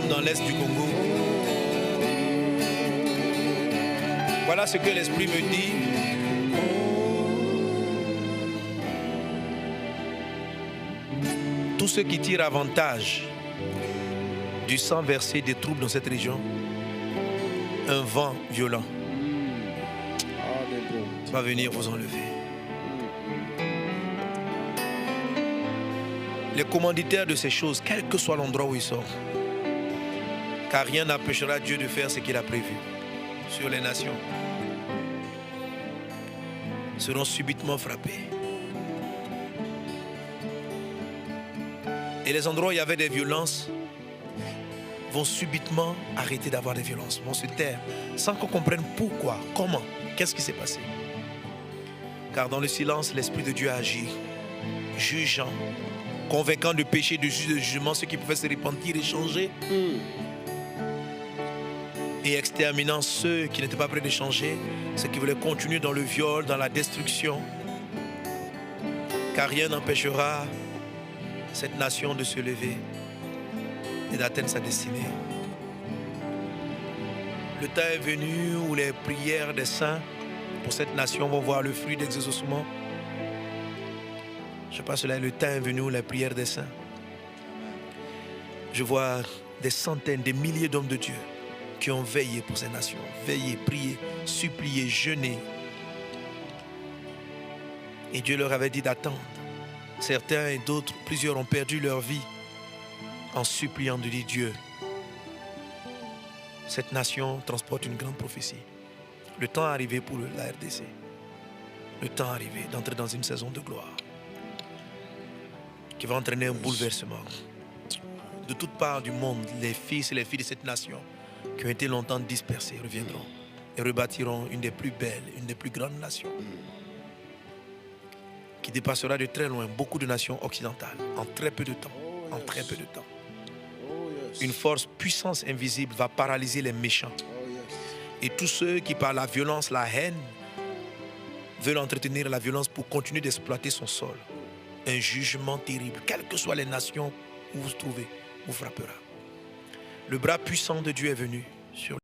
comme dans l'est du Congo. Voilà ce que l'Esprit me dit. Tous ceux qui tirent avantage du sang versé des troubles dans cette région, un vent violent va venir vous enlever. Les commanditaires de ces choses, quel que soit l'endroit où ils sont, car rien n'empêchera Dieu de faire ce qu'il a prévu sur les nations, seront subitement frappés. Et les endroits où il y avait des violences vont subitement arrêter d'avoir des violences, vont se taire, sans qu'on comprenne pourquoi, comment, qu'est-ce qui s'est passé. Car dans le silence, l'Esprit de Dieu agit, jugeant, convaincant de péché, de jugement, ceux qui pouvaient se repentir et changer, et exterminant ceux qui n'étaient pas prêts de changer, ceux qui voulaient continuer dans le viol, dans la destruction. Car rien n'empêchera cette nation de se lever et d'atteindre sa destinée. Le temps est venu où les prières des saints pour cette nation vont voir le fruit d'exaucement. Je pense que le temps est venu où les prières des saints. Je vois des centaines, des milliers d'hommes de Dieu qui ont veillé pour ces nations, veillé, prié, supplié, jeûné. Et Dieu leur avait dit d'attendre. Certains et d'autres, plusieurs ont perdu leur vie en suppliant de dire Dieu. Cette nation transporte une grande prophétie. Le temps est arrivé pour la RDC. Le temps est arrivé d'entrer dans une saison de gloire qui va entraîner un bouleversement. De toutes parts du monde, les fils et les filles de cette nation qui ont été longtemps dispersés reviendront et rebâtiront une des plus belles, une des plus grandes nations qui dépassera de très loin beaucoup de nations occidentales en très peu de temps. En très peu de temps. Une force, puissance invisible va paralyser les méchants. Et tous ceux qui par la violence, la haine, veulent entretenir la violence pour continuer d'exploiter son sol. Un jugement terrible, quelles que soient les nations où vous vous trouvez, vous frappera. Le bras puissant de Dieu est venu sur